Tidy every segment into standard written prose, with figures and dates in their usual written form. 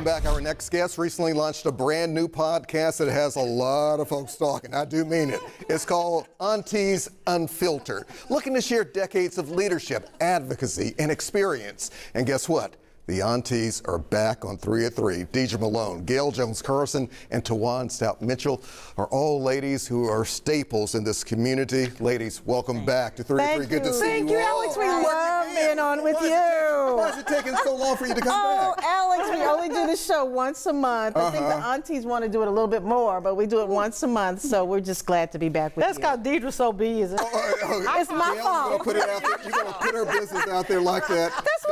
welcome back. Our next guest recently launched a brand new podcast that has a lot of folks talking. I do mean it. It's called Aunties Unfiltered, looking to share decades of leadership, advocacy, and experience. And guess what? The aunties are back on 3 at 3. Deidre Malone, Gail Jones-Carson, and Tawan Stout-Mitchell are all ladies who are staples in this community. Ladies, welcome back to 3 at 3. Good to see you. Thank you, Alex. We love being on with you. Why is it taking so long for you to come back? Oh, Alex, we only do the show once a month. I think the aunties want to do it a little bit more, but we do it once a month, so we're just glad to be back with you. That's because Deidre's so busy. It's my fault. You're going to put her business out there like that. That's what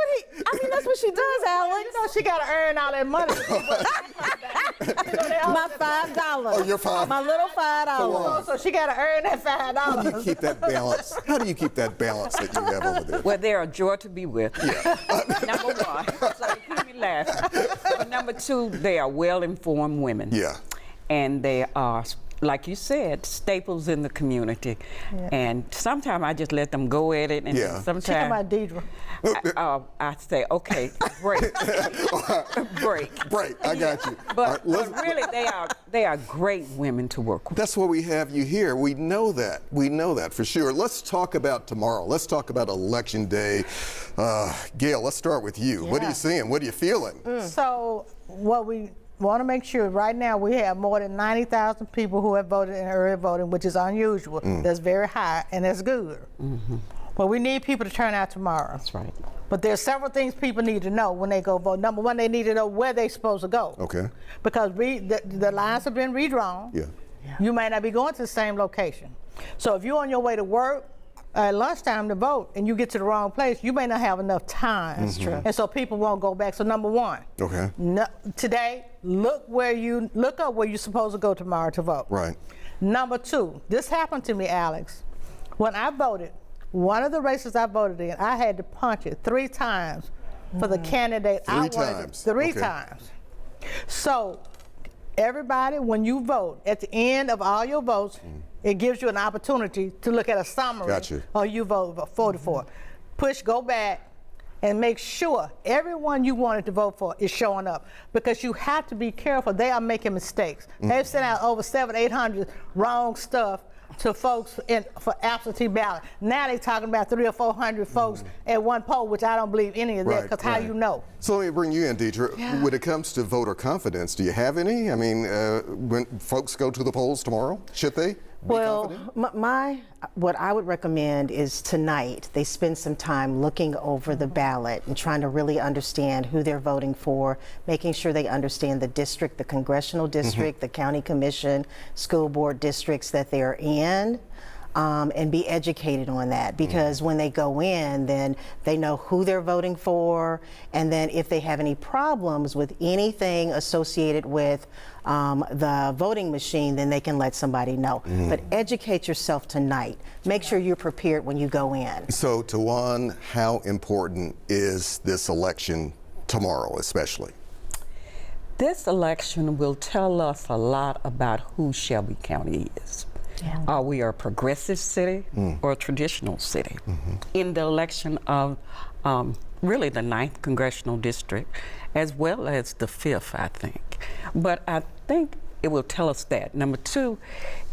that's what she does, Alex. You know she got to earn all that money. My $5. Oh, your $5. My little $5. So she got to earn that $5. How do you keep that balance? How do you keep that balance that you have over there? Well, they're a joy to be with. Yeah. Number one, so they keep me laughing. But number two, they are well-informed women. Yeah. And they are, like you said, staples in the community. Yeah. And sometimes I just let them go at it, and sometimes She about Deidre. I say, okay, break. Break. I got you. But really, they are great women to work with. That's why we have you here. We know that. We know that for sure. Let's talk about tomorrow. Let's talk about Election Day. Gail, let's start with you. Yeah. What are you seeing? What are you feeling? So what we want to make sure right now we have more than 90,000 people who have voted in early voting, which is unusual. That's very high, and that's good. But we need people to turn out tomorrow. That's right. But there's several things people need to know when they go vote. Number one, they need to know where they're supposed to go. Okay. Because the lines have been redrawn. Yeah. You may not be going to the same location. So if you're on your way to work at lunchtime to vote and you get to the wrong place, you may not have enough time. That's true. And so people won't go back. So number one, Okay. Today, look up where you're supposed to go tomorrow to vote. Right. Number two, this happened to me, Alex. When I voted, one of the races I voted in, I had to punch it 3 times for the candidate I wanted. 3 times. So everybody, when you vote, at the end of all your votes, it gives you an opportunity to look at a summary. Gotcha. Or you voted for. Go back, and make sure everyone you wanted to vote for is showing up, because you have to be careful. They are making mistakes. They've sent out over 700-800 wrong stuff to folks for absentee ballot. Now they're talking about 300 or 400 folks at one poll, which I don't believe any of that, because how you know? So let me bring you in, Deidre. Yeah. When it comes to voter confidence, do you have any? I mean, when folks go to the polls tomorrow, should they? Well, what I would recommend is tonight they spend some time looking over the ballot and trying to really understand who they're voting for, making sure they understand the district, the congressional district, the county commission, school board districts that they're in. And be educated on that, because when they go in, then they know who they're voting for, and then if they have any problems with anything associated with the voting machine, then they can let somebody know. But educate yourself tonight. Make sure you're prepared when you go in. So, Tawan, how important is this election tomorrow, especially? This election will tell us a lot about who Shelby County is. Yeah. Are we a progressive city or a traditional city? In the election of really the 9th Congressional District, as well as the 5th, I think. But I think it will tell us that. Number two,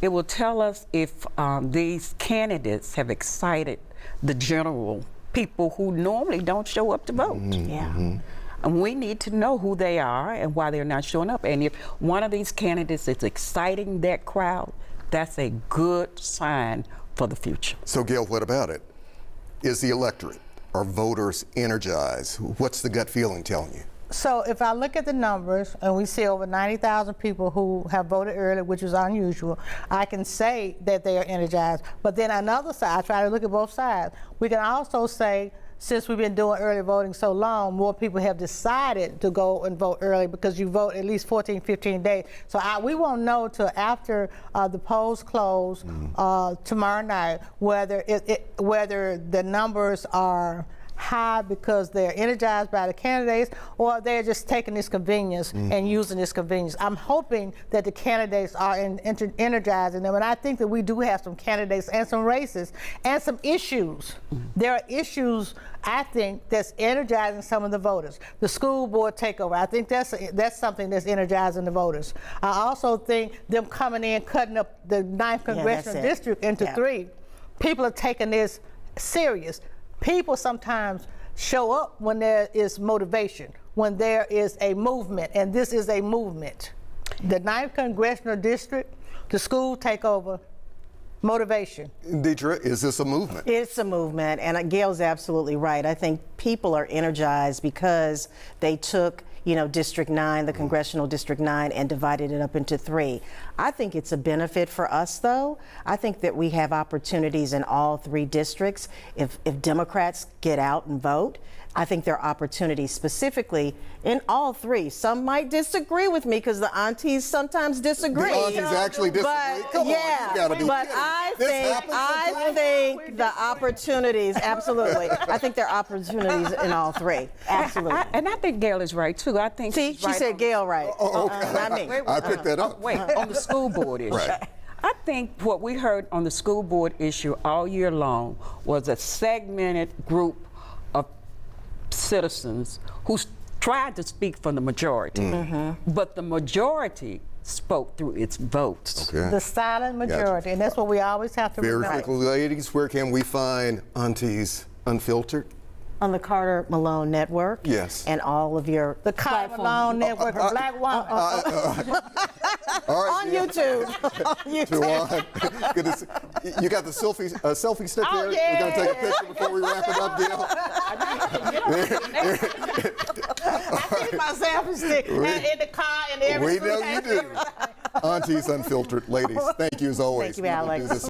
it will tell us if these candidates have excited the general people who normally don't show up to vote. And we need to know who they are and why they're not showing up. And if one of these candidates is exciting that crowd, that's a good sign for the future. So, Gail, what about it? Is the electorate, are voters energized? What's the gut feeling telling you? So if I look at the numbers and we see over 90,000 people who have voted early, which is unusual, I can say that they are energized. But then another side, I try to look at both sides. We can also say, since we've been doing early voting so long, more people have decided to go and vote early, because you vote at least 14, 15 days. So we won't know till after the polls close tomorrow night whether the numbers are high because they're energized by the candidates, or they're just taking this convenience and using this convenience. I'm hoping that the candidates are energizing them, and I think that we do have some candidates and some races and some issues. There are issues, I think, that's energizing some of the voters. The school board takeover, I think that's something that's energizing the voters. I also think them coming in, cutting up the 9th Congressional District into 3. People are taking this serious. People sometimes show up when there is motivation, when there is a movement, and this is a movement. The 9th Congressional District, the school takeover, motivation. Deidre, is this a movement? It's a movement, and Gail's absolutely right. I think people are energized because they took, District 9, the Congressional District 9, and divided it up into 3. I think it's a benefit for us, though. I think that we have opportunities in all 3 districts. If Democrats get out and vote, I think there are opportunities specifically in all 3. Some might disagree with me because the aunties sometimes disagree. The aunties actually disagree. But, Come on, you gotta be but kidding. I think the opportunities, absolutely. I think there are opportunities in all 3. Absolutely. And I think Gail is right too. I think See, she's she right said on- Gail right. Not me. I picked that up. Wait, on the school board issue. Right. I think what we heard on the school board issue all year long was a segmented group of citizens who tried to speak for the majority, but the majority spoke through its votes. Okay. The silent majority, and that's what we always have to Very remember. quickly, ladies, where can we find Aunties Unfiltered? On the Carter Malone Network. Yes. And all of your The Carter platforms. Malone Network of Black Women. All right, On YouTube. On YouTube. Juwan, good to see. You got the selfie stick Oh, there? yeah. We're going to take a picture before we wrap it up, Gail. I see my selfie stick in the car and everything. We know you do. Aunties Unfiltered, ladies, thank you as always. Thank you, Alex. We will do this